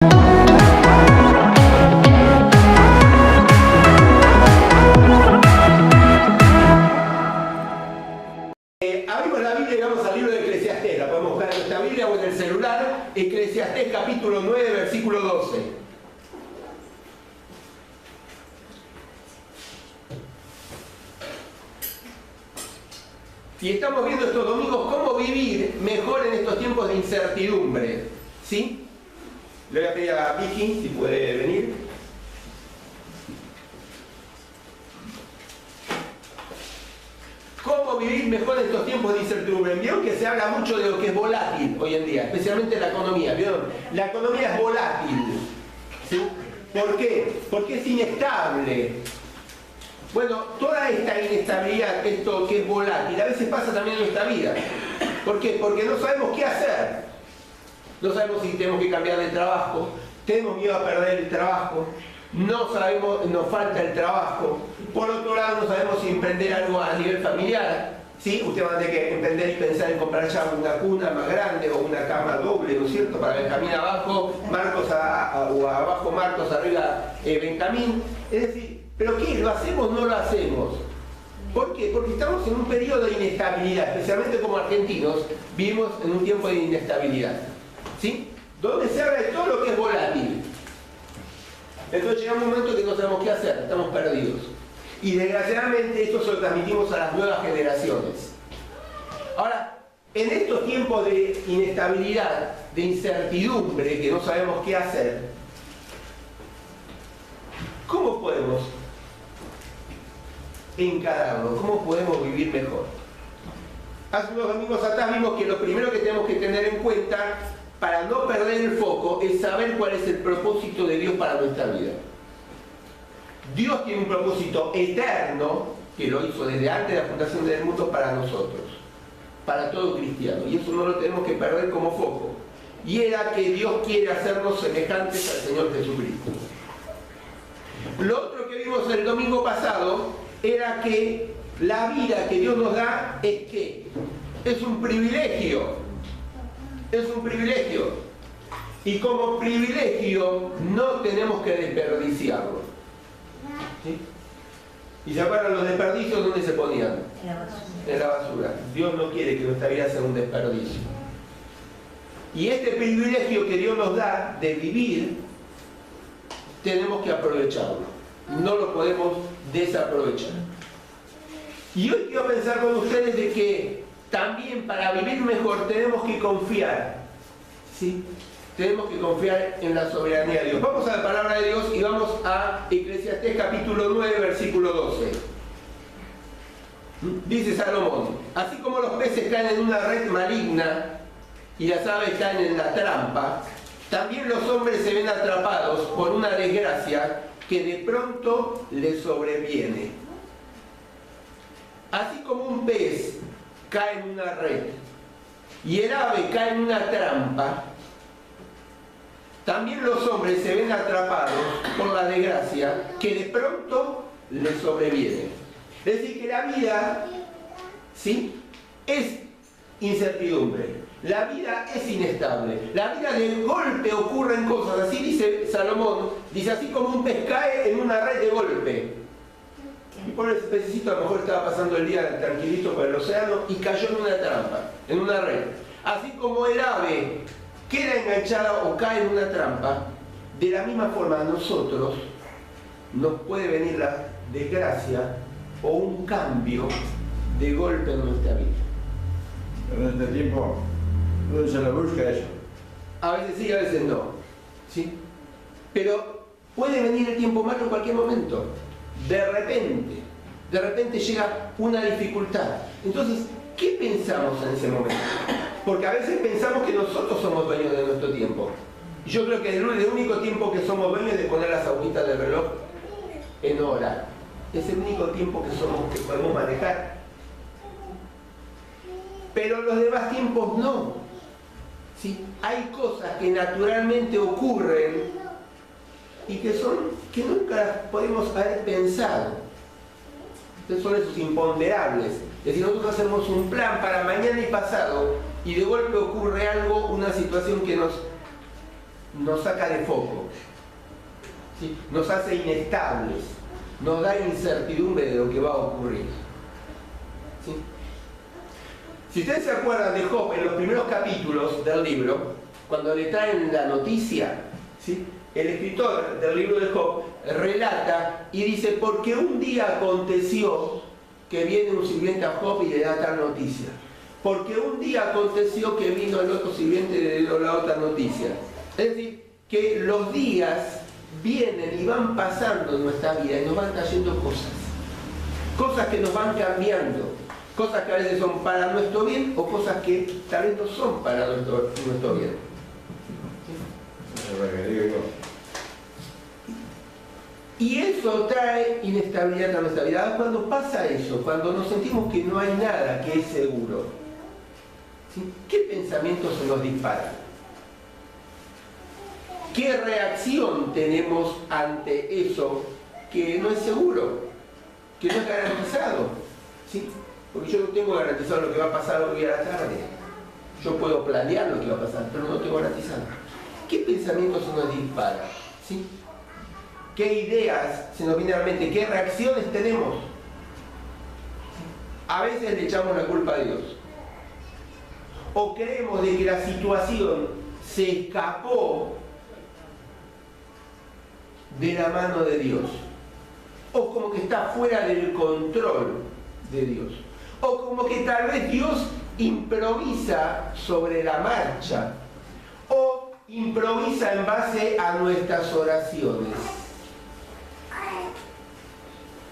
Abrimos la Biblia y vamos al libro de Eclesiastés. La podemos buscar en nuestra Biblia o en el celular. Eclesiastés capítulo 9, versículo 12. Y estamos viendo estos domingos cómo vivir mejor en estos tiempos de incertidumbre. ¿Sí? Le voy a pedir a Vicky si puede venir. ¿Cómo vivir mejor en estos tiempos de incertidumbre? Vieron que se habla mucho de lo que es volátil hoy en día, especialmente la economía. ¿Vieron? La economía es volátil. ¿Sí? ¿Por qué? Porque es inestable. Bueno, toda esta inestabilidad, esto que es volátil, a veces pasa también en nuestra vida. ¿Por qué? Porque no sabemos qué hacer. No sabemos si tenemos que cambiar de trabajo, tenemos miedo a perder el trabajo, no sabemos, nos falta el trabajo. Por otro lado, no sabemos si emprender algo a nivel familiar. ¿Sí? Usted va a tener que emprender y pensar en comprar ya una cuna más grande o una cama doble, ¿no es cierto? Para Benjamín abajo, Marcos o abajo Marcos, arriba Benjamín. Es decir, ¿pero qué? ¿Lo hacemos o no lo hacemos? ¿Por qué? Porque estamos en un periodo de inestabilidad, especialmente como argentinos, vivimos en un tiempo de inestabilidad. ¿Sí? Donde se habla de todo lo que es volátil. Entonces llega un momento que no sabemos qué hacer, estamos perdidos. Y desgraciadamente esto se lo transmitimos a las nuevas generaciones. Ahora, en estos tiempos de inestabilidad, de incertidumbre, que no sabemos qué hacer, ¿cómo podemos encararlo? ¿Cómo podemos vivir mejor? Hace unos domingos atrás vimos que lo primero que tenemos que tener en cuenta para no perder el foco es saber cuál es el propósito de Dios para nuestra vida. Dios tiene un propósito eterno que lo hizo desde antes de la fundación del mundo para nosotros, para todo cristiano, y eso no lo tenemos que perder como foco. Y era que Dios quiere hacernos semejantes al Señor Jesucristo. Lo otro que vimos el domingo pasado era que la vida que Dios nos da es que es un privilegio. Es un privilegio. Y como privilegio no tenemos que desperdiciarlo. ¿Sí? ¿Y se acuerdan los desperdicios dónde se ponían? En la basura. Dios no quiere que nuestra vida sea un desperdicio. Y este privilegio que Dios nos da de vivir, tenemos que aprovecharlo. No lo podemos desaprovechar. Y hoy quiero pensar con ustedes de que también para vivir mejor tenemos que confiar. ¿Sí? Tenemos que confiar en la soberanía de Dios. Vamos a la palabra de Dios y vamos a Eclesiastés capítulo 9, versículo 12. Dice Salomón: así como los peces caen en una red maligna y las aves caen en la trampa, también los hombres se ven atrapados por una desgracia que de pronto les sobreviene. Así como un pez cae en una red y el ave cae en una trampa, también los hombres se ven atrapados por la desgracia que de pronto les sobreviene. Es decir, que la vida, ¿sí?, es incertidumbre. La vida es inestable. La vida de golpe ocurren cosas. Así dice Salomón, dice: así como un pez cae en una red de golpe. Y por ese pececito a lo mejor estaba pasando el día tranquilito por el océano y cayó en una trampa, en una red. Así como el ave queda enganchada o cae en una trampa, de la misma forma a nosotros nos puede venir la desgracia o un cambio de golpe en nuestra vida. Pero en este tiempo no se lo busca eso. A veces sí, a veces no. ¿Sí? Pero puede venir el tiempo malo en cualquier momento. De repente llega una dificultad. Entonces, ¿qué pensamos en ese momento? Porque a veces pensamos que nosotros somos dueños de nuestro tiempo. Yo creo que el único tiempo que somos dueños es de poner las agujitas del reloj en hora. Es el único tiempo que podemos manejar. Pero los demás tiempos no. ¿Sí? Hay cosas que naturalmente ocurren y que nunca podemos haber pensado. Entonces son esos imponderables. Es decir, nosotros hacemos un plan para mañana y pasado y de golpe ocurre algo, una situación que nos nos saca de foco, ¿sí? Nos hace inestables, nos da incertidumbre de lo que va a ocurrir, ¿sí? Si ustedes se acuerdan de Job en los primeros capítulos del libro, cuando le traen la noticia, ¿sí? El escritor del libro de Job relata y dice: porque un día aconteció que viene un sirviente a Job y le da tal noticia. Porque un día aconteció que vino el otro sirviente y le dio la otra noticia. Es decir, que los días vienen y van pasando en nuestra vida y nos van trayendo cosas. Cosas que nos van cambiando. Cosas que a veces son para nuestro bien o cosas que tal vez no son para nuestro bien. Y eso trae inestabilidad a nuestra vida. Cuando pasa eso, cuando nos sentimos que no hay nada que es seguro, ¿sí? ¿Qué pensamientos se nos disparan? ¿Qué reacción tenemos ante eso que no es seguro, que no es garantizado? ¿Sí? Porque yo no tengo garantizado lo que va a pasar hoy a la tarde. Yo puedo planear lo que va a pasar, pero no tengo garantizado. ¿Qué pensamientos se nos disparan? ¿Sí? ¿Qué ideas se nos vienen a la mente? ¿Qué reacciones tenemos? A veces le echamos la culpa a Dios. O creemos de que la situación se escapó de la mano de Dios. O como que está fuera del control de Dios. O como que tal vez Dios improvisa sobre la marcha. O improvisa en base a nuestras oraciones.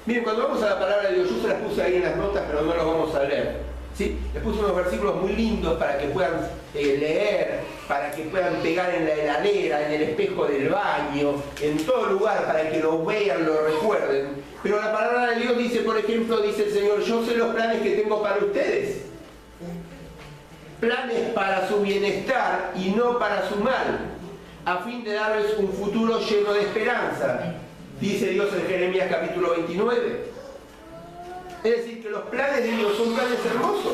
Miren, cuando vamos a la palabra de Dios, yo se las puse ahí en las notas, pero no las vamos a leer, ¿sí? Les puse unos versículos muy lindos para que puedan leer, para que puedan pegar en la heladera, en el espejo del baño, en todo lugar, para que lo vean, lo recuerden. Pero la palabra de Dios dice, por ejemplo, dice el Señor: yo sé los planes que tengo para ustedes. Planes para su bienestar y no para su mal, a fin de darles un futuro lleno de esperanza. Dice Dios en Jeremías capítulo 29. Es decir, que los planes de Dios son planes hermosos,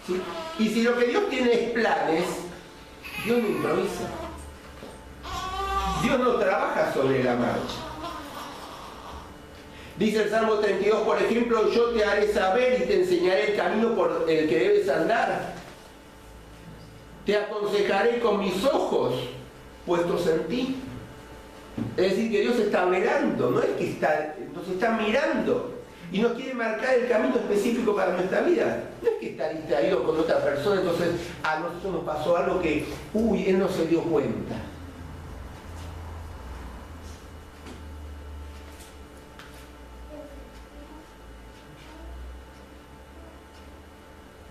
¿sí? Y si lo que Dios tiene es planes, Dios no improvisa. Dios no trabaja sobre la marcha. Dice el Salmo 32, por ejemplo: yo te haré saber y te enseñaré el camino por el que debes andar. Te aconsejaré con mis ojos puestos en ti. Es decir, que Dios está velando, no es que nos está mirando y nos quiere marcar el camino específico para nuestra vida. No es que está distraído con otra persona, entonces a nosotros nos pasó algo que, él no se dio cuenta.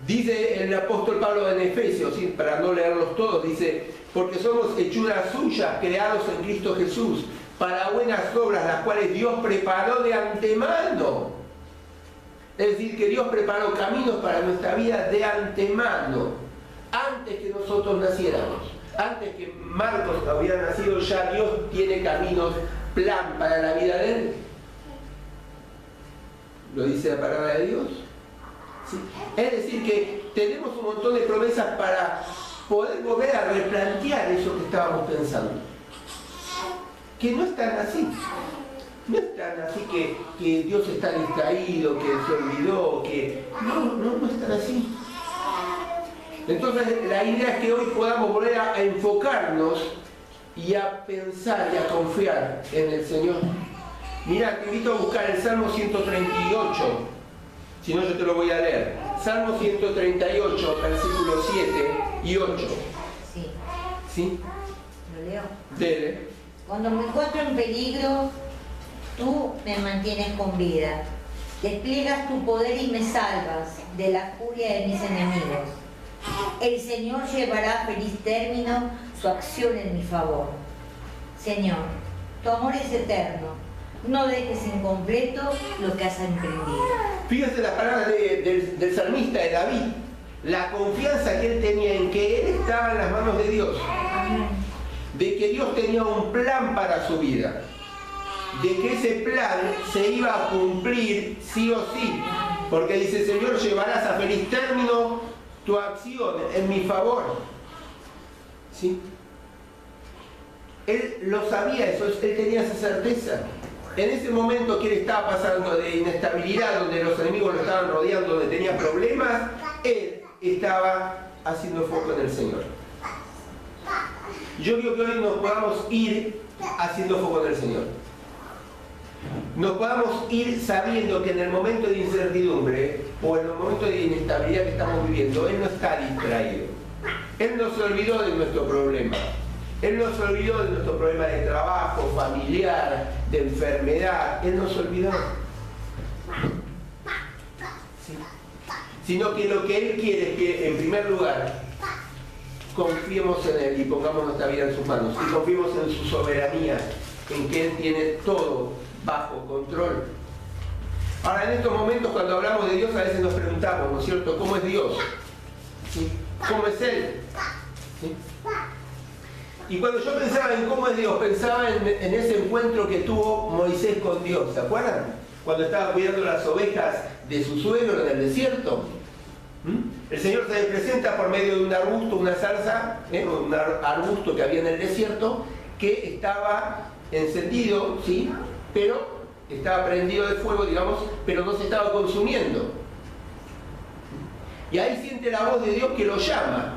Dice el apóstol Pablo en Efesios, ¿sí? Para no leerlos todos, dice: porque somos hechuras suyas, creados en Cristo Jesús, para buenas obras, las cuales Dios preparó de antemano. Es decir, que Dios preparó caminos para nuestra vida de antemano, antes que nosotros naciéramos. Antes que Marcos hubiera nacido, ya Dios tiene caminos, plan para la vida de él. ¿Lo dice la palabra de Dios? ¿Sí? Es decir, que tenemos un montón de promesas para poder volver a replantear eso que estábamos pensando. Que no están así. No están así que Dios está distraído, que se olvidó, que... No están así. Entonces la idea es que hoy podamos volver a enfocarnos y a pensar y a confiar en el Señor. Mira, te invito a buscar el Salmo 138. Si no, yo te lo voy a leer. Salmo 138, versículos 7 y 8. Sí. ¿Sí? ¿Lo leo? Dele. Cuando me encuentro en peligro, tú me mantienes con vida. Despliegas tu poder y me salvas de la furia de mis enemigos. El Señor llevará a feliz término su acción en mi favor. Señor, tu amor es eterno. No dejes incompleto lo que has emprendido. Fíjese la palabra del salmista, de David. La confianza que él tenía en que él estaba en las manos de Dios. De que Dios tenía un plan para su vida. De que ese plan se iba a cumplir sí o sí. Porque dice: Señor, llevarás a feliz término tu acción en mi favor. ¿Sí? Él lo sabía eso, él tenía esa certeza. En ese momento que él estaba pasando de inestabilidad, donde los enemigos lo estaban rodeando, donde tenía problemas, él estaba haciendo foco en el Señor. Yo quiero que hoy nos podamos ir haciendo foco en el Señor. Nos podamos ir sabiendo que en el momento de incertidumbre o en el momento de inestabilidad que estamos viviendo, Él no está distraído. Él no se olvidó de nuestro problema. Él no se olvidó de nuestro problema de trabajo, familiar, de enfermedad. Él no se olvidó. ¿Sí? Sino que lo que Él quiere es que, en primer lugar, confiemos en Él y pongamos nuestra vida en sus manos. Y confiemos en su soberanía, en que Él tiene todo bajo control. Ahora, en estos momentos, cuando hablamos de Dios, a veces nos preguntamos, ¿no es cierto?, ¿cómo es Dios? ¿Sí? ¿Cómo es Él? ¿Sí? Y cuando yo pensaba en cómo es Dios, pensaba en ese encuentro que tuvo Moisés con Dios. ¿Se acuerdan? Cuando estaba cuidando las ovejas de su suegro en el desierto. El Señor se le presenta por medio de un arbusto, una zarza, un arbusto que había en el desierto, que estaba encendido, ¿sí?, pero estaba prendido de fuego, digamos, pero no se estaba consumiendo. Y ahí siente la voz de Dios que lo llama.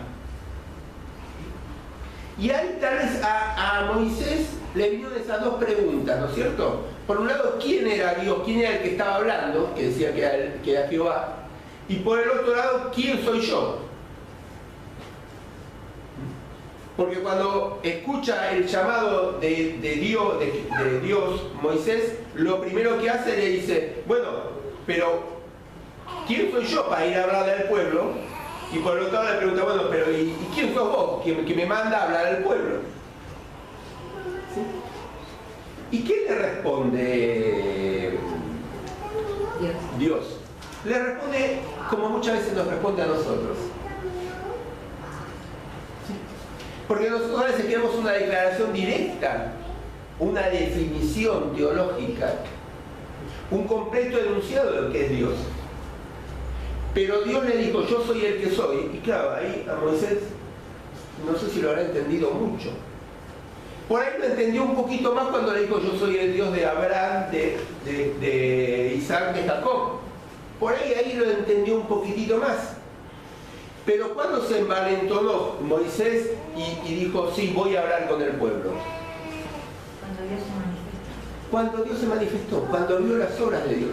Y ahí tal vez a Moisés le vinieron esas dos preguntas, ¿no es cierto? Por un lado, ¿quién era Dios? ¿Quién era el que estaba hablando? Que decía que era Jehová. Y por el otro lado, ¿quién soy yo? Porque cuando escucha el llamado de Dios, Moisés, lo primero que hace le dice, bueno, pero ¿quién soy yo para ir a hablarle al pueblo? Y por el otro lado le pregunta, bueno, pero ¿y quién sos vos que me manda a hablar al pueblo? ¿Sí? ¿Y qué le responde Dios? Le responde como muchas veces nos responde a nosotros. ¿Sí? Porque nosotros a veces queremos una declaración directa, una definición teológica, un completo enunciado de lo que es Dios. Pero Dios le dijo, yo soy el que soy. Y claro, ahí a Moisés, no sé si lo habrá entendido mucho. Por ahí lo entendió un poquito más cuando le dijo, yo soy el Dios de Abraham, de Isaac, de Jacob. Por ahí lo entendió un poquitito más. Pero cuando se envalentonó Moisés y dijo, sí, voy a hablar con el pueblo. Cuando Dios se manifestó, cuando vio las obras de Dios.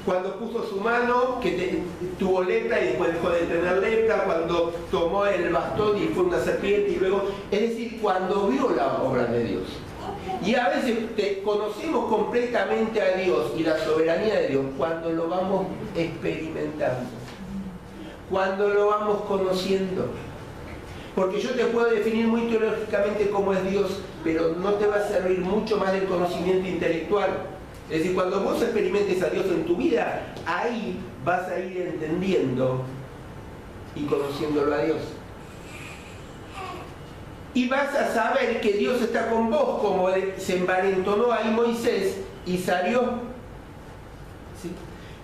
Cuando puso su mano, que tuvo lepra y después dejó de tener lepra, cuando tomó el bastón y fue una serpiente y luego, es decir, cuando vio la obra de Dios. Y a veces conocemos completamente a Dios y la soberanía de Dios cuando lo vamos experimentando, cuando lo vamos conociendo. Porque yo te puedo definir muy teológicamente cómo es Dios, pero no te va a servir mucho más del conocimiento intelectual. Es decir, cuando vos experimentes a Dios en tu vida, ahí vas a ir entendiendo y conociéndolo a Dios. Y vas a saber que Dios está con vos, como se envalentonó ahí Moisés y salió. ¿Sí?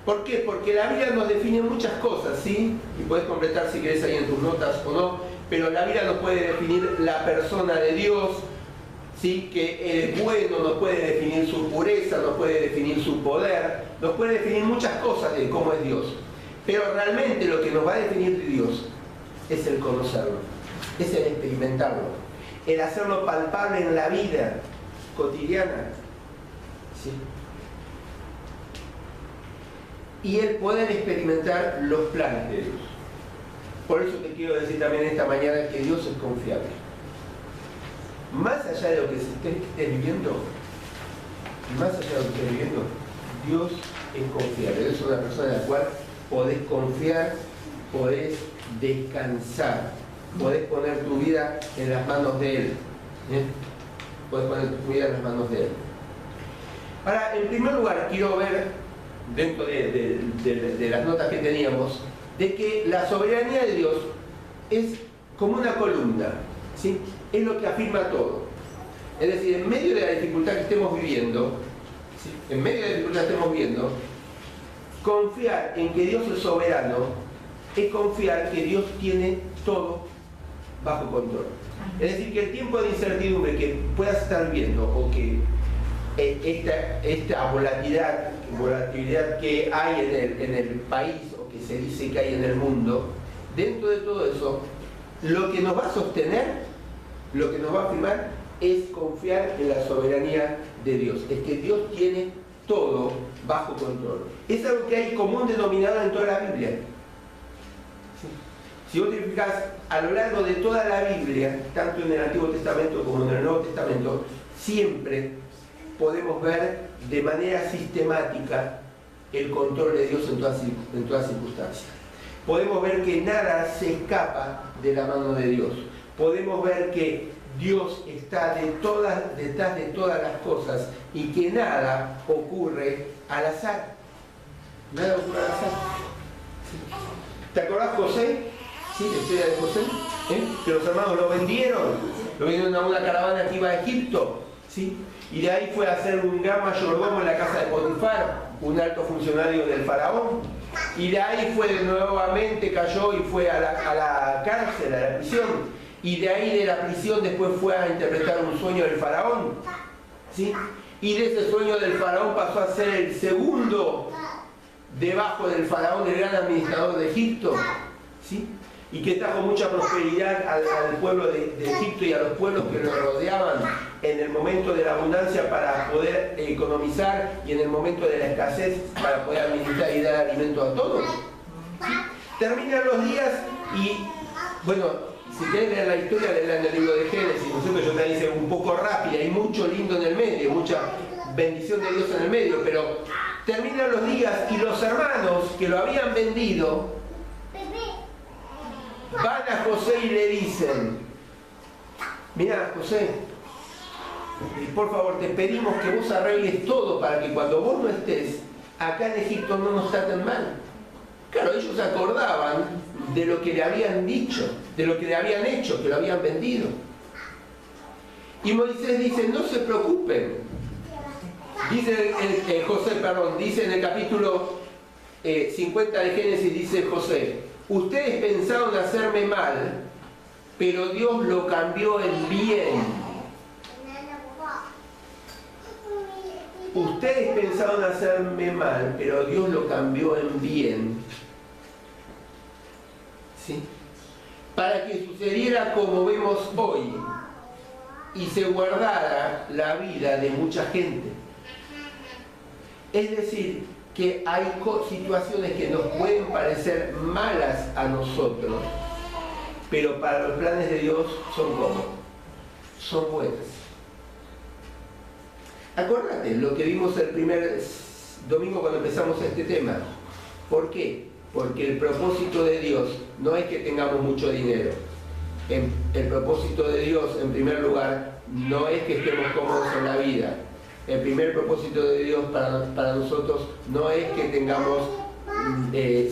¿Por qué? Porque la Biblia nos define muchas cosas, ¿sí? Y puedes completar si querés ahí en tus notas o no, pero la Biblia nos puede definir la persona de Dios, ¿sí? Que es bueno, nos puede definir su pureza, nos puede definir su poder, nos puede definir muchas cosas de cómo es Dios. Pero realmente lo que nos va a definir de Dios es el conocerlo, es el experimentarlo, el hacerlo palpable en la vida cotidiana, ¿sí? Y el poder experimentar los planes de Dios. Por eso te quiero decir también esta mañana que Dios es confiable. Más allá de lo que estés viviendo, Dios es confiable. Es una persona en la cual podés confiar, podés descansar, podés poner tu vida en las manos de Él. Podés poner tu vida en las manos de Él. Ahora, en primer lugar, quiero ver, dentro de las notas que teníamos, de que la soberanía de Dios es como una columna, ¿sí? Es lo que afirma todo. Es decir, en medio de la dificultad que estemos viviendo, ¿sí? Confiar en que Dios es soberano es confiar que Dios tiene todo bajo control. Es decir, que el tiempo de incertidumbre que puedas estar viendo o que esta volatilidad que hay en el país o que se dice que hay en el mundo, dentro de todo eso, lo que nos va a sostener, lo que nos va a afirmar es confiar en la soberanía de Dios. Es que Dios tiene todo bajo control. Es algo que hay común denominador en toda la Biblia. Si vos te fijas, a lo largo de toda la Biblia, tanto en el Antiguo Testamento como en el Nuevo Testamento, siempre podemos ver de manera sistemática el control de Dios en todas circunstancias. Podemos ver que nada se escapa de la mano de Dios. Podemos ver que Dios está detrás de todas las cosas y que nada ocurre al azar. Nada ocurre al azar. ¿Te acordás, José? ¿Sí? La historia de José. Que los hermanos lo vendieron a una caravana que iba a Egipto. ¿Sí? Y de ahí fue a ser un gran mayordomo en la casa de Potifar, un alto funcionario del faraón. Y de ahí nuevamente cayó y fue a la cárcel, a la prisión. Y de ahí de la prisión después fue a interpretar un sueño del faraón. ¿Sí? Y de ese sueño del faraón pasó a ser el segundo debajo del faraón, el gran administrador de Egipto. ¿Sí? Y que trajo mucha prosperidad al pueblo de Egipto y a los pueblos que lo rodeaban en el momento de la abundancia para poder economizar y en el momento de la escasez para poder administrar y dar alimento a todos. ¿Sí? Terminan los días y, bueno, si querés leer la historia, leerla en el libro de Génesis, ¿no es cierto? Yo te hice un poco rápida, hay mucho lindo en el medio, mucha bendición de Dios en el medio, pero terminan los días y los hermanos que lo habían vendido van a José y le dicen: mira, José, por favor te pedimos que vos arregles todo para que cuando vos no estés acá en Egipto no nos traten mal. Claro, ellos se acordaban de lo que le habían dicho, de lo que le habían hecho, que lo habían vendido. Y Moisés dice: no se preocupen. Dice dice en el capítulo 50 de Génesis, dice José: ustedes pensaron hacerme mal, pero Dios lo cambió en bien. Ustedes pensaron hacerme mal, pero Dios lo cambió en bien. ¿Sí? Para que sucediera como vemos hoy y se guardara la vida de mucha gente. Es decir, que hay situaciones que nos pueden parecer malas a nosotros, pero para los planes de Dios son como, son buenas. Acordate lo que vimos el primer domingo cuando empezamos este tema. ¿Por qué? Porque el propósito de Dios no es que tengamos mucho dinero. El propósito de Dios, en primer lugar, no es que estemos cómodos en la vida. El primer propósito de Dios para nosotros no es que tengamos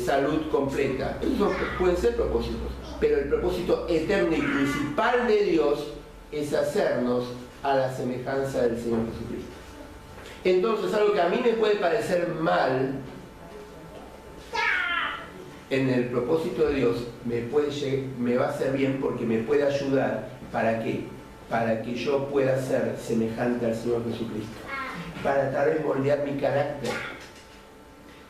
salud completa. Esos pueden ser propósitos, pero el propósito eterno y principal de Dios es hacernos a la semejanza del Señor Jesucristo. Entonces, algo que a mí me puede parecer mal, en el propósito de Dios me va a hacer bien porque me puede ayudar. ¿Para qué? Para que yo pueda ser semejante al Señor Jesucristo. Para tal vez moldear mi carácter.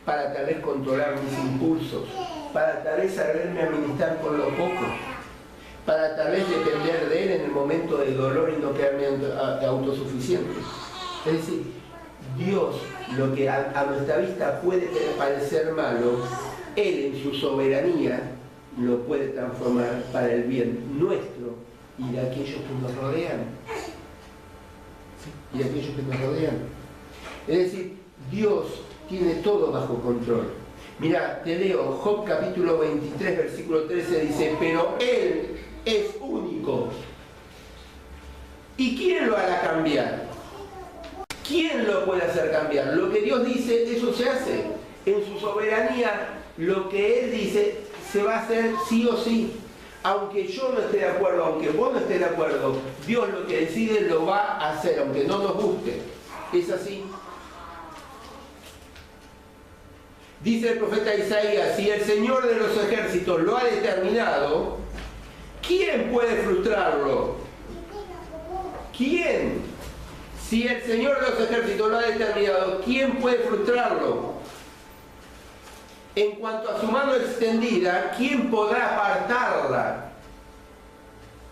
Para tal vez controlar mis impulsos. Para tal vez saberme administrar con lo poco. Para tal vez depender de Él en el momento de dolor y no quedarme autosuficiente. Es decir, Dios, lo que a nuestra vista puede parecer malo, Él en su soberanía lo puede transformar para el bien nuestro y de aquellos que nos rodean. ¿Sí? Y de aquellos que nos rodean. Es decir, Dios tiene todo bajo control. Mira, te leo, Job capítulo 23, versículo 13 dice: pero Él es único. ¿Y quién lo hará cambiar? ¿Quién lo puede hacer cambiar? Lo que Dios dice, eso se hace. En su soberanía, lo que Él dice, se va a hacer sí o sí. Aunque yo no esté de acuerdo, aunque vos no estés de acuerdo, Dios lo que decide lo va a hacer, aunque no nos guste. Es así. Dice el profeta Isaías: si el Señor de los ejércitos lo ha determinado, ¿quién puede frustrarlo? ¿Quién? Si el Señor de los ejércitos lo ha determinado, ¿quién puede frustrarlo? En cuanto a su mano extendida, ¿quién podrá apartarla?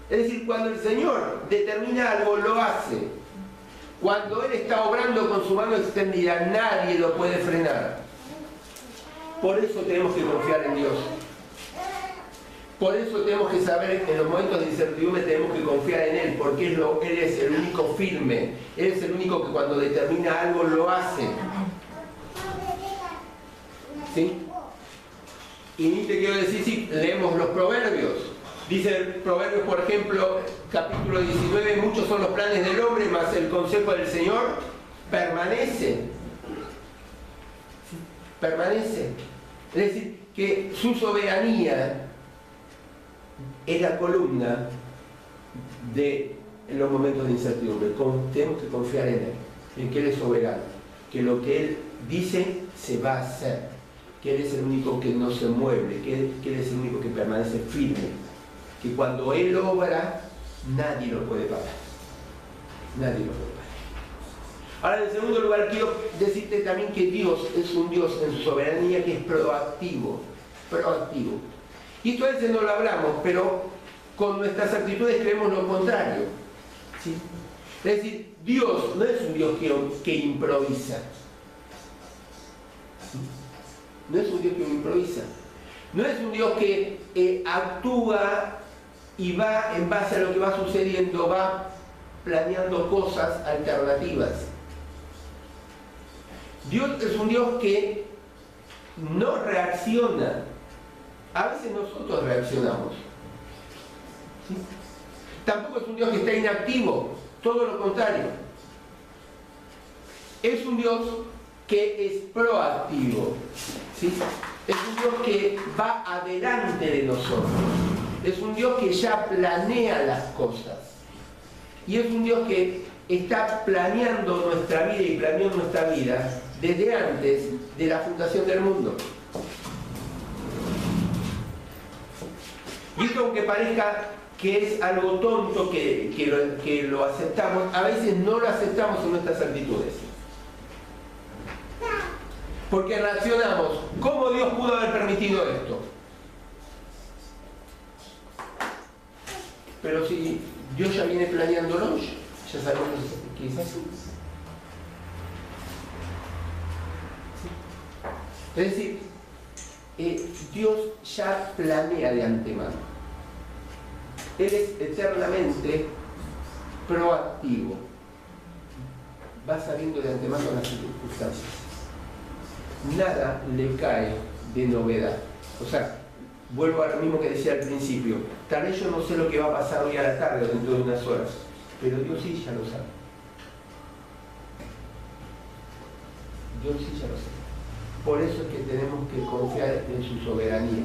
Es decir, cuando el Señor determina algo, lo hace. Cuando Él está obrando con su mano extendida, nadie lo puede frenar. Por eso tenemos que confiar en Dios. Por eso tenemos que saber, en los momentos de incertidumbre tenemos que confiar en Él, porque Él es el único firme. Él es el único que cuando determina algo, lo hace. ¿Sí? Y ni te quiero decir si leemos los proverbios. Dice el Proverbios, por ejemplo, capítulo 19, muchos son los planes del hombre, mas el consejo del Señor permanece. ¿Sí? Permanece. Es decir, que su soberanía es la columna de los momentos de incertidumbre. Tenemos que confiar en Él, en que Él es soberano, que lo que Él dice se va a hacer, que Él es el único que no se mueve, que Él es el único que permanece firme. Que cuando Él obra, nadie lo puede parar. Nadie lo puede parar. Ahora, en segundo lugar, quiero decirte también que Dios es un Dios en su soberanía que es proactivo. Proactivo. Y esto a veces no lo hablamos, pero con nuestras actitudes creemos lo contrario. ¿Sí? Es decir, Dios no es un Dios que improvisa. ¿Sí? No es un Dios que improvisa. No es un Dios que actúa y va en base a lo que va sucediendo, va planeando cosas alternativas. Dios es un Dios que no reacciona. A veces nosotros reaccionamos. ¿Sí? Tampoco es un Dios que está inactivo, todo lo contrario. Es un Dios que es proactivo. ¿Sí? Es un Dios que va adelante de nosotros. Es un Dios que ya planea las cosas. Y es un Dios que está planeando nuestra vida y planeó nuestra vida desde antes de la fundación del mundo. Y esto, aunque parezca que es algo tonto que lo aceptamos, a veces no lo aceptamos en nuestras actitudes. Porque reaccionamos, ¿cómo Dios pudo haber permitido esto? Pero si Dios ya viene planeándolo, ya sabemos que es así. Es decir, Dios ya planea de antemano. Él es eternamente proactivo. Va sabiendo de antemano las circunstancias. Nada le cae de novedad. O sea, vuelvo a lo mismo que decía al principio. Tal vez yo no sé lo que va a pasar hoy a la tarde o dentro de unas horas, pero Dios sí ya lo sabe. Dios sí ya lo sabe. Por eso es que tenemos que confiar en su soberanía,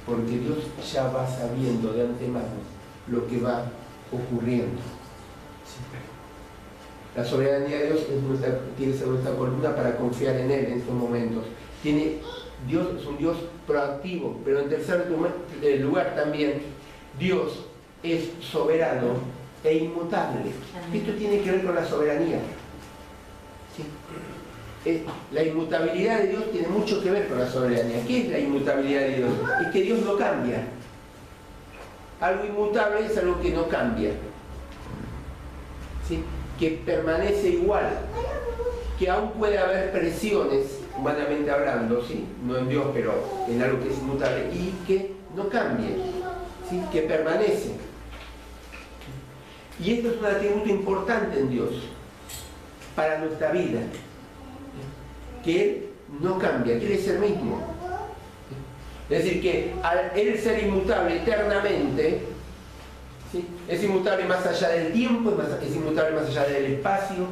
porque Dios ya va sabiendo de antemano lo que va ocurriendo. La soberanía de Dios tiene que ser nuestra columna para confiar en Él en estos momentos. Dios es un Dios proactivo, pero en tercer lugar también, Dios es soberano e inmutable. Esto tiene que ver con la soberanía. ¿Sí? La inmutabilidad de Dios tiene mucho que ver con la soberanía. ¿Qué es la inmutabilidad de Dios? Es que Dios no cambia. Algo inmutable es algo que no cambia. ¿Sí? Que permanece igual. Que aún puede haber presiones, humanamente hablando, ¿sí? No en Dios, pero en algo que es inmutable, y que no cambie, ¿sí? Que permanece. Y esto es un atributo importante en Dios para nuestra vida. Que Él no cambia, que Él es el mismo. Es decir, que al Él ser inmutable eternamente, ¿sí? Es inmutable más allá del tiempo, es inmutable más allá del espacio,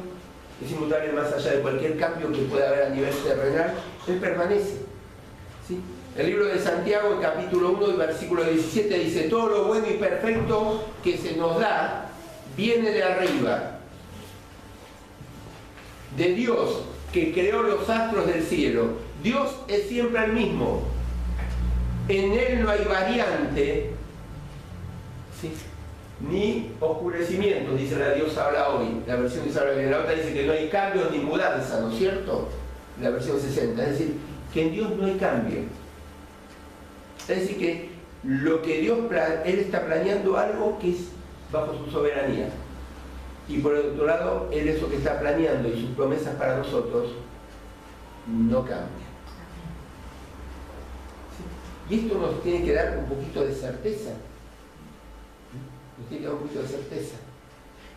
es inmutable más allá de cualquier cambio que pueda haber a nivel terrenal. Él permanece. ¿Sí? El libro de Santiago, el capítulo 1, el versículo 17, dice: todo lo bueno y perfecto que se nos da viene de arriba, de Dios, que creó los astros del cielo. Dios es siempre el mismo. En Él no hay variante, ¿sí? Ni oscurecimiento, dice la Dios habla hoy. La versión Dios habla hoy. La otra dice que no hay cambios ni mudanza, ¿no es cierto? La versión 60. Es decir, que en Dios no hay cambio. Es decir, que lo que Él está planeando algo que es bajo su soberanía. Y por el otro lado, Él eso que está planeando y sus promesas para nosotros no cambian. ¿Sí? Y esto nos tiene que dar un poquito de certeza. Nos tiene que dar un poquito de certeza.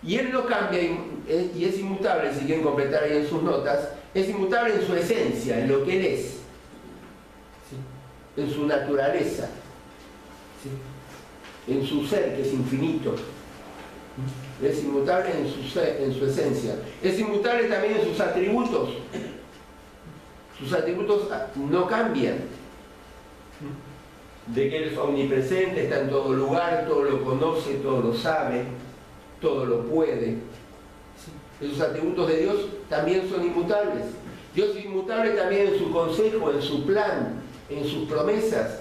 Y Él no cambia y es inmutable, si quieren completar ahí en sus notas, es inmutable en su esencia, en lo que Él es. ¿Sí? En su naturaleza. ¿Sí? En su ser, que es infinito. Es inmutable en su esencia. Es inmutable también en sus atributos. Sus atributos no cambian. De que Él es omnipresente, está en todo lugar, todo lo conoce, todo lo sabe, todo lo puede. Esos atributos de Dios también son inmutables. Dios es inmutable también en su consejo, en su plan, en sus promesas.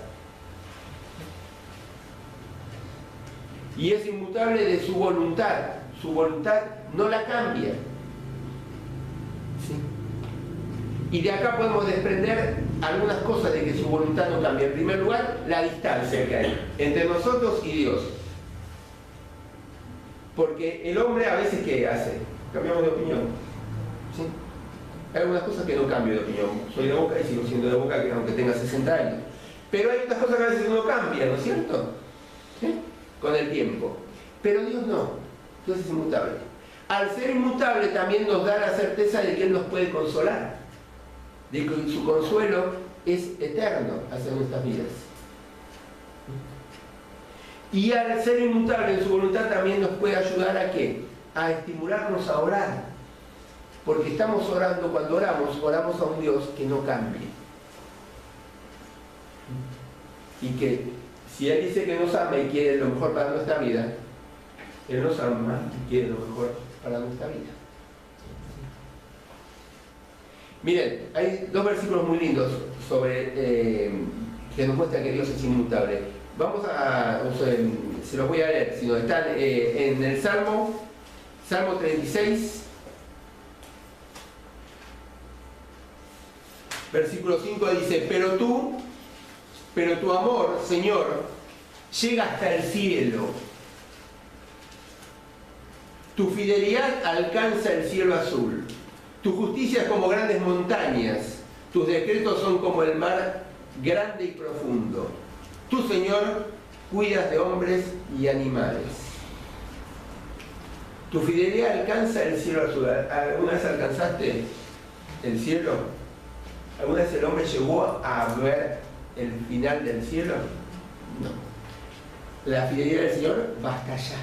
Y es inmutable de su voluntad. Su voluntad no la cambia. ¿Sí? Y de acá podemos desprender algunas cosas de que su voluntad no cambia. En primer lugar, la distancia que hay entre nosotros y Dios. Porque el hombre a veces, ¿qué hace? Cambiamos de opinión. ¿Sí? Hay algunas cosas que no cambio de opinión. Soy de Boca y sigo siendo de Boca aunque tenga 60 años. Pero hay otras cosas que a veces uno cambia, ¿no es cierto? ¿Sí? Con el tiempo. Pero Dios no. Dios es inmutable. Al ser inmutable también nos da la certeza de que Él nos puede consolar. De que su consuelo es eterno hacia nuestras vidas. Y al ser inmutable en su voluntad también nos puede ayudar ¿a qué? A estimularnos a orar. Porque estamos orando, cuando oramos a un Dios que no cambie. Y que si Él dice que nos ama y quiere lo mejor para nuestra vida, Él nos ama y quiere lo mejor para nuestra vida. Miren, hay dos versículos muy lindos sobre que nos muestran que Dios es inmutable. Vamos a, se los voy a leer, si no están en el Salmo 36, versículo 5 dice, pero tu amor, Señor, llega hasta el cielo. Tu fidelidad alcanza el cielo azul. Tu justicia es como grandes montañas. Tus decretos son como el mar grande y profundo. Tú, Señor, cuidas de hombres y animales. Tu fidelidad alcanza el cielo azul. ¿Alguna vez alcanzaste el cielo? ¿Alguna vez el hombre llegó a ver el final del cielo? No. La fidelidad del Señor va hasta allá.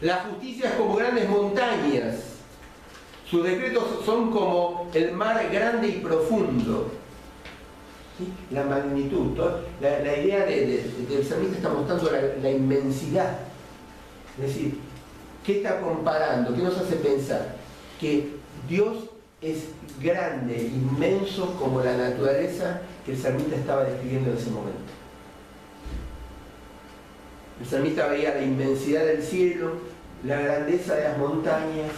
La justicia es como grandes montañas. Sus decretos son como el mar grande y profundo. ¿Sí? La magnitud. La idea del salmista está mostrando la inmensidad. Es decir, ¿qué está comparando? ¿Qué nos hace pensar? Que Dios es grande, inmenso como la naturaleza que el salmista estaba describiendo en ese momento. El salmista veía la inmensidad del cielo, la grandeza de las montañas,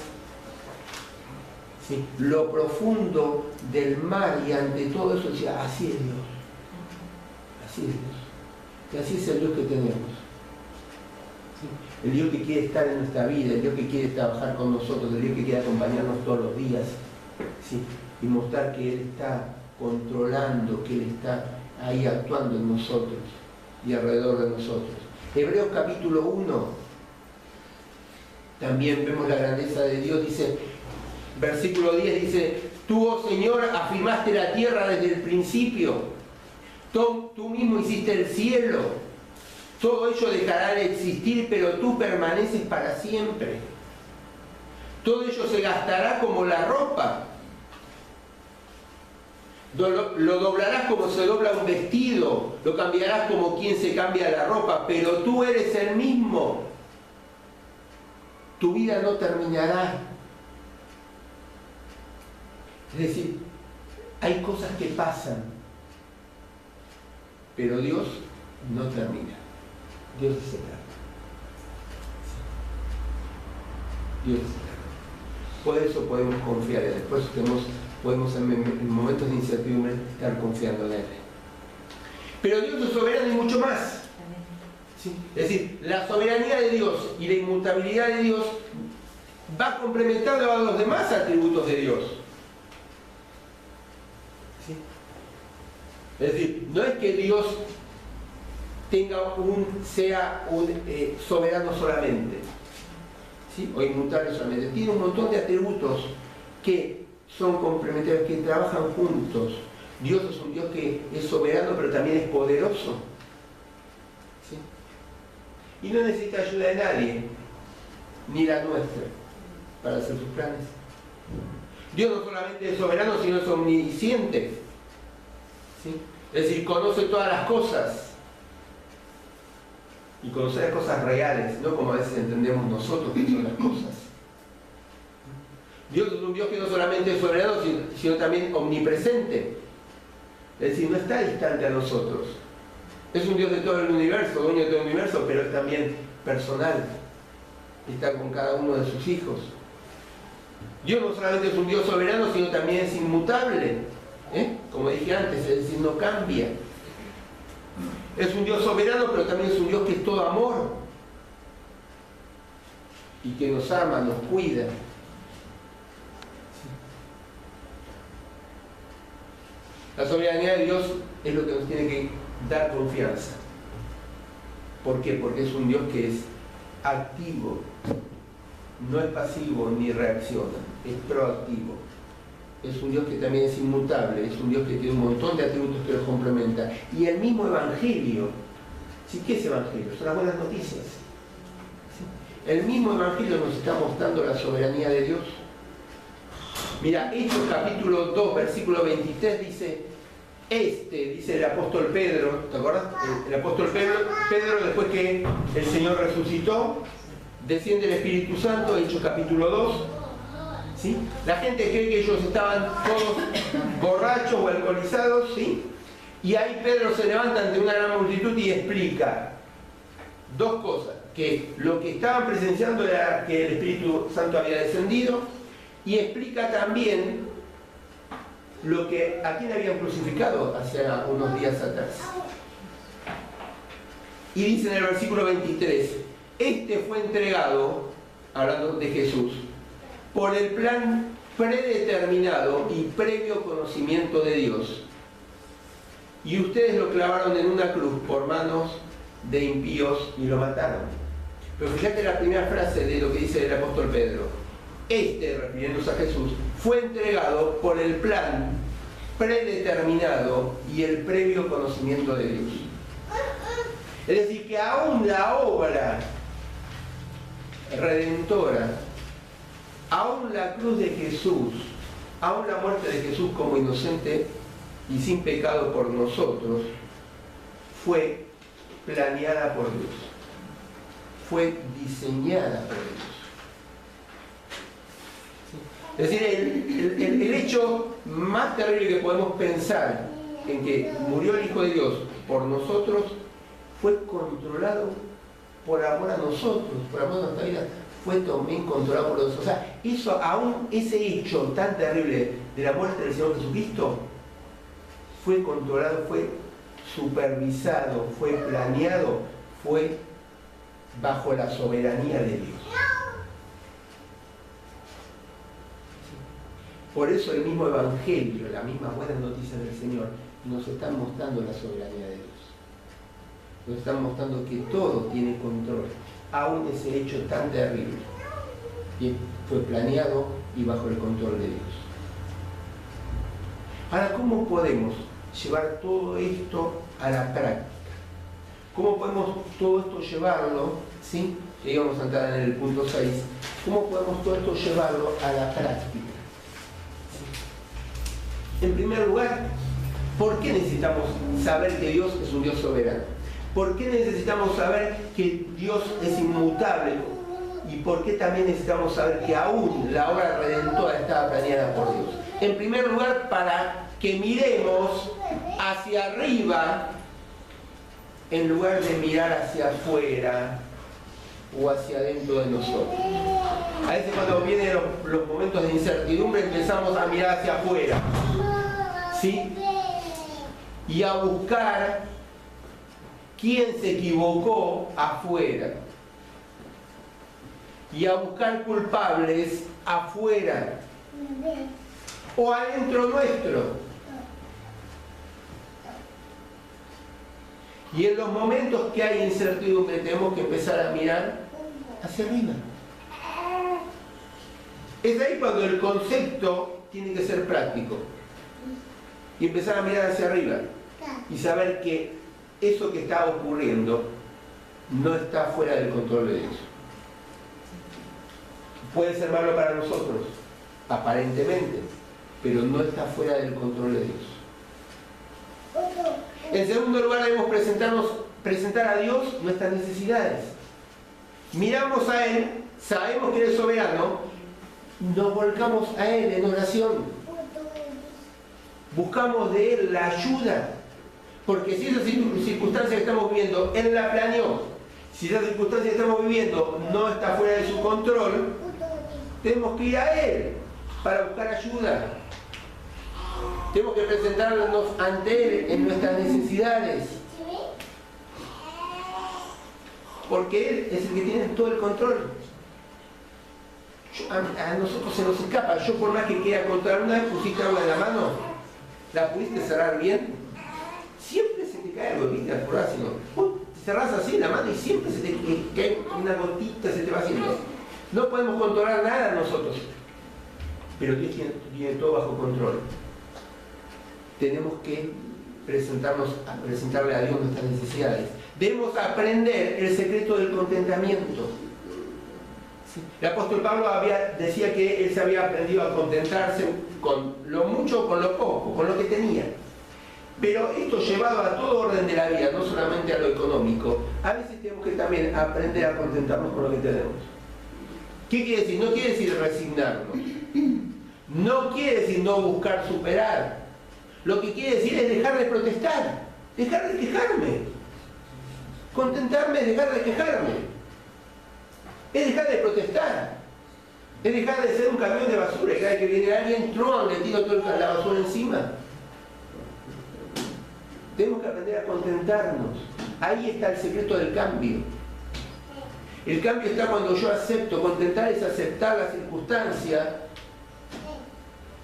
¿sí? Lo profundo del mar, y ante todo eso decía, así es Dios. Así es Dios. Y así es el Dios que tenemos. ¿Sí? El Dios que quiere estar en nuestra vida, el Dios que quiere trabajar con nosotros, el Dios que quiere acompañarnos todos los días, ¿sí? Y mostrar que Él está controlando, que Él está ahí actuando en nosotros y alrededor de nosotros. Hebreos capítulo 1, también vemos la grandeza de Dios, dice, versículo 10 dice, tú, oh Señor, afirmaste la tierra desde el principio, tú mismo hiciste el cielo, todo ello dejará de existir, pero tú permaneces para siempre. Todo ello se gastará como la ropa, lo doblarás como se dobla un vestido, lo cambiarás como quien se cambia la ropa, pero tú eres el mismo. Tu vida no terminará. Es decir, hay cosas que pasan, pero Dios no termina. Dios es eterno. Dios es eterno. Por eso podemos confiar en Él. Por eso podemos en momentos de incertidumbre estar confiando en Él. Pero Dios es soberano y mucho más. ¿Sí? Es decir, la soberanía de Dios y la inmutabilidad de Dios va complementando a los demás atributos de Dios. ¿Sí? Es decir, no es que Dios sea un soberano solamente, ¿sí? O inmutable solamente. Tiene un montón de atributos que son complementarios, que trabajan juntos. Dios es un Dios que es soberano, pero también es poderoso. ¿Sí? Y no necesita ayuda de nadie, ni la nuestra, para hacer sus planes. Dios no solamente es soberano, sino es omnisciente. ¿Sí? Es decir, conoce todas las cosas. Y conocer las cosas reales, no como a veces entendemos nosotros que son las cosas. Dios es un Dios que no solamente es soberano, sino también omnipresente. Es decir, no está distante a nosotros. Es un Dios de todo el universo, dueño de todo el universo, pero es también personal. Está con cada uno de sus hijos. Dios no solamente es un Dios soberano, sino también es inmutable. Como dije antes, es decir, no cambia. Es un Dios soberano, pero también es un Dios que es todo amor. Y que nos ama, nos cuida. La soberanía de Dios es lo que nos tiene que dar confianza. ¿Por qué? Porque es un Dios que es activo, no es pasivo ni reacciona, es proactivo. Es un Dios que también es inmutable, es un Dios que tiene un montón de atributos que los complementan. Y el mismo Evangelio, ¿sí? ¿Qué es Evangelio? Son las buenas noticias. ¿Sí? El mismo Evangelio nos está mostrando la soberanía de Dios. Mira, Hechos capítulo 2, versículo 23 dice, dice el apóstol Pedro, ¿te acuerdas? El apóstol Pedro, después que el Señor resucitó, desciende el Espíritu Santo, Hechos capítulo 2, ¿sí? La gente cree que ellos estaban todos borrachos o alcoholizados, ¿sí? Y ahí Pedro se levanta ante una gran multitud y explica dos cosas, que lo que estaban presenciando era que el Espíritu Santo había descendido, y explica también a quién habían crucificado hace unos días atrás. Y dice en el versículo 23, fue entregado, hablando de Jesús, por el plan predeterminado y previo conocimiento de Dios. Y ustedes lo clavaron en una cruz por manos de impíos y lo mataron. Pero fíjate la primera frase de lo que dice el apóstol Pedro. Refiriéndose a Jesús, fue entregado por el plan predeterminado y el previo conocimiento de Dios. Es decir, que aún la obra redentora, aún la cruz de Jesús, aún la muerte de Jesús como inocente y sin pecado por nosotros, fue planeada por Dios, fue diseñada por Dios. Es decir, el hecho más terrible que podemos pensar en que murió el Hijo de Dios por nosotros fue controlado por amor a nosotros, por amor a nuestra vida, fue también controlado por nosotros. O sea, aún ese hecho tan terrible de la muerte del Señor Jesucristo fue controlado, fue supervisado, fue planeado, fue bajo la soberanía de Dios. Por eso el mismo Evangelio, la misma buena noticia del Señor, nos están mostrando la soberanía de Dios. Nos están mostrando que todo tiene control, aún ese hecho tan terrible, que fue planeado y bajo el control de Dios. Ahora, ¿cómo podemos llevar todo esto a la práctica? ¿Cómo podemos todo esto llevarlo, ¿sí? Y vamos a entrar en el punto 6, ¿cómo podemos todo esto llevarlo a la práctica? En primer lugar, ¿por qué necesitamos saber que Dios es un Dios soberano? ¿Por qué necesitamos saber que Dios es inmutable? ¿Y por qué también necesitamos saber que aún la obra redentora estaba planeada por Dios? En primer lugar, para que miremos hacia arriba en lugar de mirar hacia afuera o hacia adentro de nosotros. A veces cuando vienen los momentos de incertidumbre empezamos a mirar hacia afuera, ¿sí? Y a buscar quién se equivocó afuera. Y a buscar culpables afuera o adentro nuestro. Y en los momentos que hay incertidumbre tenemos que empezar a mirar hacia arriba. Es ahí cuando el concepto tiene que ser práctico. Y empezar a mirar hacia arriba. Y saber que eso que está ocurriendo no está fuera del control de Dios. Puede ser malo para nosotros, aparentemente, pero no está fuera del control de Dios. En segundo lugar, debemos presentar a Dios nuestras necesidades. Miramos a Él, sabemos que Él es soberano, nos volcamos a Él en oración. Buscamos de Él la ayuda, porque si esa circunstancia que estamos viviendo, Él la planeó. Si esa circunstancia que estamos viviendo no está fuera de su control, tenemos que ir a Él para buscar ayuda. Tenemos que presentarnos ante Él en nuestras necesidades. Porque Él es el que tiene todo el control. A nosotros se nos escapa. Yo por más que quiera controlar, una vez pusiste agua en la mano, ¿la pudiste cerrar bien? Siempre se te cae algo, ¿viste? Por así, ¿no? Cerrás así la mano y siempre se te cae una gotita, se te va haciendo. No podemos controlar nada nosotros. Pero Dios tiene todo bajo control. Tenemos que presentarle a Dios nuestras necesidades. Debemos aprender el secreto del contentamiento. ¿Sí? El apóstol Pablo decía que él se había aprendido a contentarse con lo mucho o con lo poco, con lo que tenía. Pero esto llevado a todo orden de la vida, no solamente a lo económico, a veces tenemos que también aprender a contentarnos con lo que tenemos. ¿Qué quiere decir? No quiere decir resignarnos. No quiere decir no buscar superar. Lo que quiere decir es dejar de protestar, dejar de quejarme. Contentarme es dejar de quejarme. Es dejar de protestar. Es dejar de ser un camión de basura y cada vez que viene alguien, tron, le tiro toda la basura encima. Tenemos que aprender a contentarnos. Ahí está el secreto del cambio. El cambio está cuando yo acepto. Contentar es aceptar la circunstancia.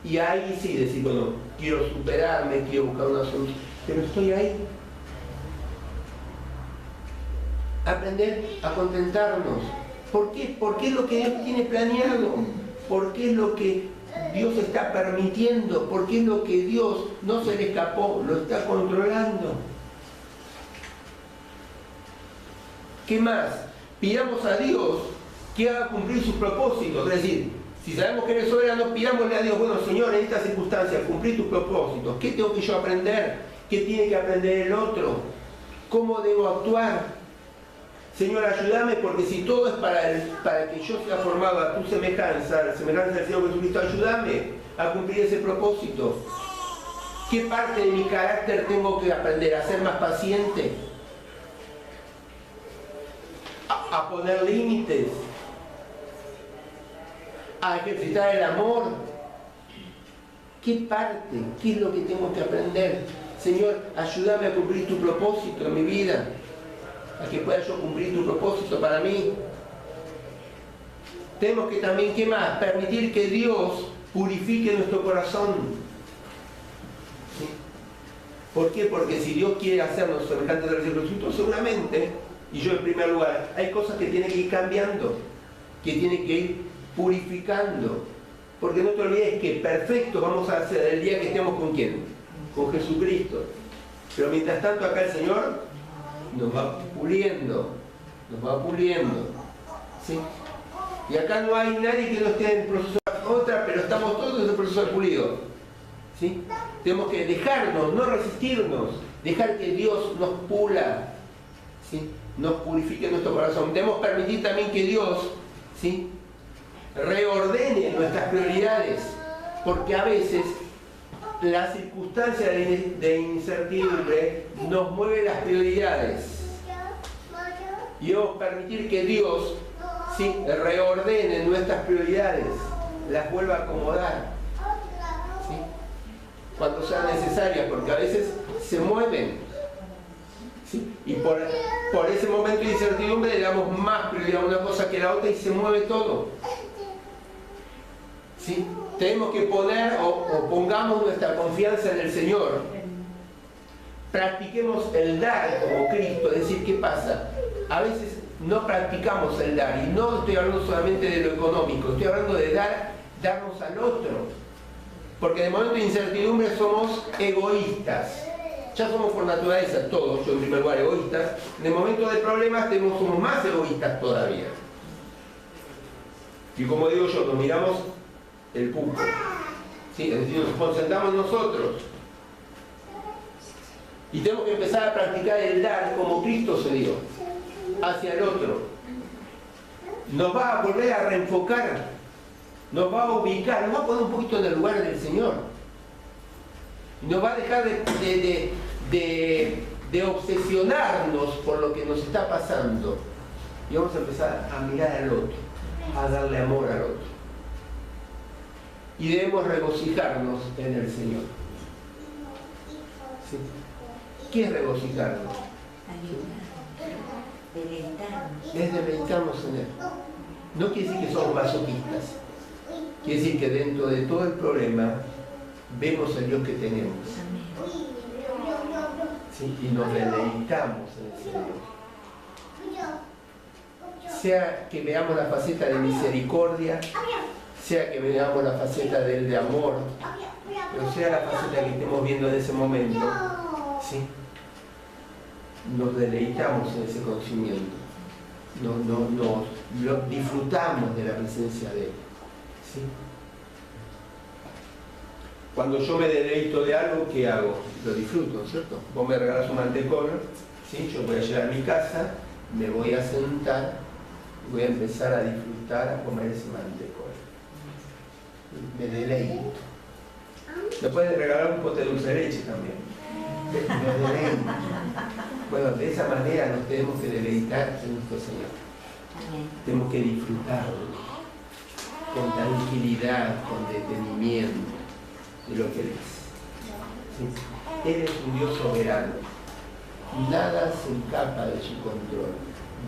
Y ahí sí decir, bueno, quiero superarme, quiero buscar una solución. Pero estoy ahí. Aprender a contentarnos. ¿Por qué? Porque es lo que Dios tiene planeado. Porque es lo que Dios está permitiendo. Porque es lo que Dios no se le escapó, lo está controlando. ¿Qué más? Pidamos a Dios que haga cumplir sus propósitos. Es decir, si sabemos que eres soberano, pidámosle a Dios, bueno, Señor, en esta circunstancia, cumplir tus propósitos. ¿Qué tengo que yo aprender? ¿Qué tiene que aprender el otro? ¿Cómo debo actuar? Señor, ayúdame, porque si todo es para que yo sea formado a tu semejanza, a la semejanza del Señor Jesucristo, ayúdame a cumplir ese propósito. ¿Qué parte de mi carácter tengo que aprender? ¿A ser más paciente? ¿A poner límites? ¿A ejercitar el amor? ¿Qué parte? ¿Qué es lo que tengo que aprender? Señor, ayúdame a cumplir tu propósito en mi vida. A que pueda yo cumplir tu propósito para mí. Tenemos que también, ¿qué más? Permitir que Dios purifique nuestro corazón. ¿Sí? ¿Por qué? Porque si Dios quiere hacernos semejantes al Jesucristo, seguramente, y yo en primer lugar, hay cosas que tienen que ir cambiando, que tienen que ir purificando. Porque no te olvides que perfecto vamos a ser el día que estemos con ¿quién? Con Jesucristo. Pero mientras tanto acá el Señor nos va puliendo, ¿sí? Y acá no hay nadie que no esté en el proceso de otra, pero estamos todos en el proceso de pulido, ¿sí? Tenemos que dejarnos, no resistirnos, dejar que Dios nos pula, ¿sí? Nos purifique nuestro corazón. Debemos permitir también que Dios, ¿sí?, reordene nuestras prioridades, porque a veces la circunstancia de incertidumbre nos mueve las prioridades. Y debemos permitir que Dios, ¿sí?, reordene nuestras prioridades, las vuelva a acomodar, ¿sí?, cuando sean necesarias, porque a veces se mueven, ¿sí?, y por ese momento de incertidumbre le damos más prioridad a una cosa que a la otra y se mueve todo, ¿sí? Tenemos que poner o pongamos nuestra confianza en el Señor. Practiquemos el dar como Cristo. Es decir, ¿qué pasa? A veces no practicamos el dar, y no estoy hablando solamente de lo económico, estoy hablando de darnos al otro. Porque en el momento de incertidumbre somos egoístas. Ya somos por naturaleza todos, yo en primer lugar, egoístas. En el momento de problemas somos más egoístas todavía. Y como digo yo, nos miramos el pupo, ¿sí? Es decir, nos concentramos en nosotros. Y tenemos que empezar a practicar el dar como Cristo se dio, hacia el otro. Nos va a volver a reenfocar, nos va a ubicar, nos va a poner un poquito en el lugar del Señor. Nos va a dejar de obsesionarnos por lo que nos está pasando. Y vamos a empezar a mirar al otro, a darle amor al otro. Y debemos regocijarnos en el Señor. ¿Sí? ¿Qué es regocijarnos? Es deleitarnos en Él. No quiere decir que somos masoquistas. Quiere decir que dentro de todo el problema vemos el Dios que tenemos. ¿Sí? Y nos deleitamos en el Señor. Sea que veamos la faceta de misericordia, sea que veamos la faceta de amor, pero sea la faceta que estemos viendo en ese momento, ¿sí?, nos deleitamos en ese conocimiento, nos disfrutamos de la presencia de Él, ¿sí? Cuando yo me deleito de algo, ¿qué hago? Lo disfruto, ¿cierto? Vos me regalás un mantecón, ¿sí? Yo voy a llegar a mi casa, me voy a sentar, voy a empezar a disfrutar, a comer ese mantecón. Me deleito. Me pueden regalar un pote de dulce de leche también. Me deleito. Bueno, de esa manera nos tenemos que deleitar en nuestro Señor. Tenemos que disfrutarlo con tranquilidad, con detenimiento de lo que Él es. ¿Sí? Él es un Dios soberano. Nada se escapa de su control.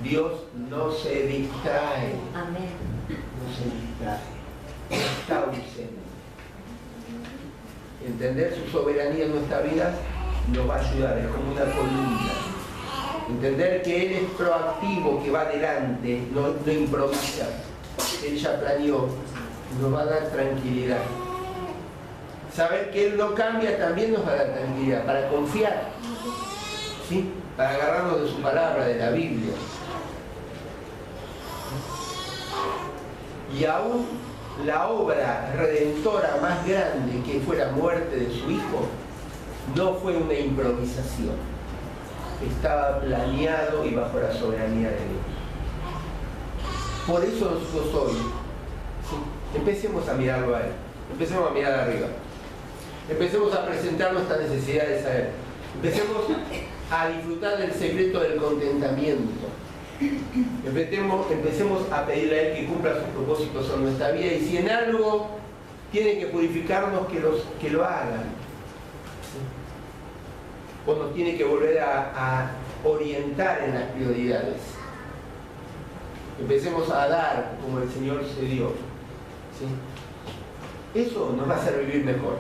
Dios no se distrae. Amén. No se distrae. Está ausente. Entender su soberanía en nuestra vida nos va a ayudar, es como una columna. Entender que Él es proactivo, que va adelante, no improvisa. Él ya planeó, nos va a dar tranquilidad. Saber que Él no cambia también nos va a dar tranquilidad, para confiar, ¿sí?, para agarrarnos de su palabra, de la Biblia. Y aún la obra redentora más grande, que fue la muerte de su Hijo, no fue una improvisación. Estaba planeado y bajo la soberanía de Dios. Por eso nosotros hoy, ¿sí?, empecemos a mirarlo a Él, empecemos a mirar arriba, empecemos a presentar nuestras necesidades a Él, empecemos a disfrutar del secreto del contentamiento. Empecemos a pedirle a Él que cumpla sus propósitos en nuestra vida, y si en algo tiene que purificarnos, que lo hagan, ¿sí?, o nos tiene que volver a orientar en las prioridades. Empecemos a dar como el Señor se dio, ¿sí? Eso nos va a hacer vivir mejor.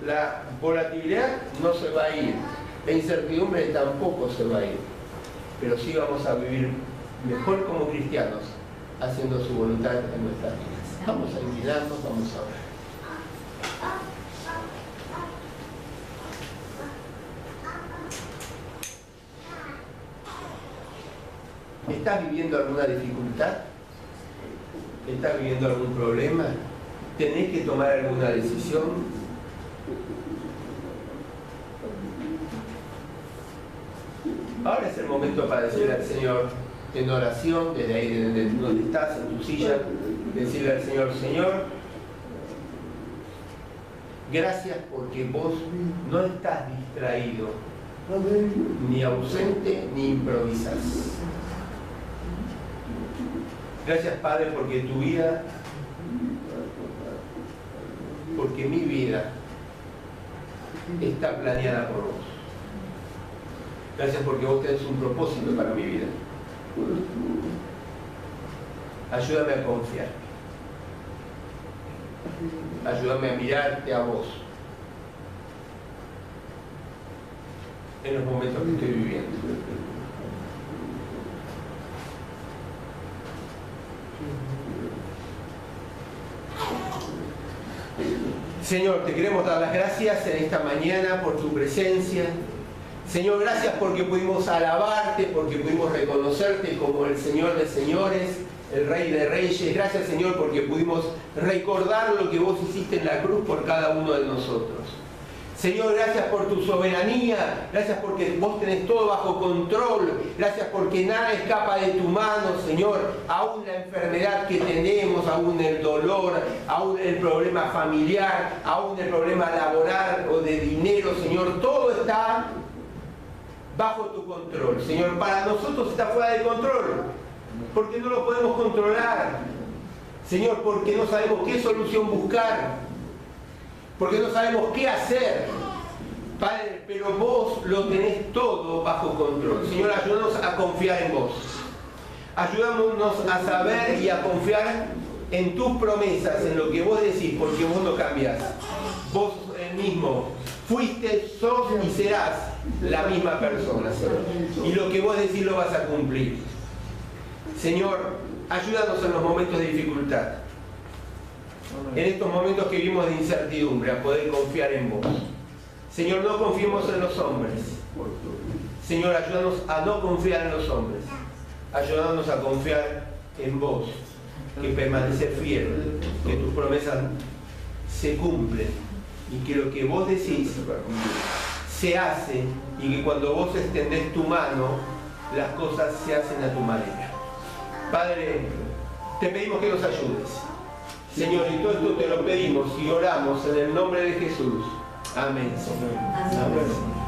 La volatilidad no se va a ir, la incertidumbre tampoco se va a ir, pero sí vamos a vivir mejor como cristianos, haciendo su voluntad en nuestras vidas. Vamos a inclinarnos, vamos a orar. ¿Estás viviendo alguna dificultad? ¿Estás viviendo algún problema? ¿Tenés que tomar alguna decisión? Ahora es el momento para decirle al Señor, en oración, desde ahí desde donde estás, en tu silla, decirle al Señor: Señor, gracias porque vos no estás distraído ni ausente ni improvisás. Gracias, Padre, porque tu vida, porque mi vida está planeada por vos. Gracias porque vos tenés un propósito para mi vida. Ayúdame a confiar. Ayúdame a mirarte a vos en los momentos que estoy viviendo. Señor, te queremos dar las gracias en esta mañana por tu presencia. Señor, gracias porque pudimos alabarte, porque pudimos reconocerte como el Señor de señores, el Rey de reyes. Gracias, Señor, porque pudimos recordar lo que vos hiciste en la cruz por cada uno de nosotros. Señor, gracias por tu soberanía, gracias porque vos tenés todo bajo control, gracias porque nada escapa de tu mano, Señor, aún la enfermedad que tenemos, aún el dolor, aún el problema familiar, aún el problema laboral o de dinero, Señor, todo está bajo tu control. Señor, para nosotros está fuera de control, porque no lo podemos controlar. Señor, porque no sabemos qué solución buscar, porque no sabemos qué hacer. Padre, pero vos lo tenés todo bajo control. Señor, ayúdanos a confiar en vos. Ayúdanos a saber y a confiar en tus promesas, en lo que vos decís, porque vos no cambiás. Vos el mismo fuiste, sos y serás la misma persona, Señor. Y lo que vos decís lo vas a cumplir. Señor, ayúdanos en los momentos de dificultad. En estos momentos que vivimos de incertidumbre, a poder confiar en vos. Señor, no confiemos en los hombres. Señor, ayúdanos a no confiar en los hombres. Ayúdanos a confiar en vos, que permanecer fiel, que tus promesas se cumplen y que lo que vos decís se hace y que cuando vos extendés tu mano, las cosas se hacen a tu manera. Padre, te pedimos que nos ayudes. Señor, y todo esto te lo pedimos y oramos en el nombre de Jesús. Amén, Señor. Amén.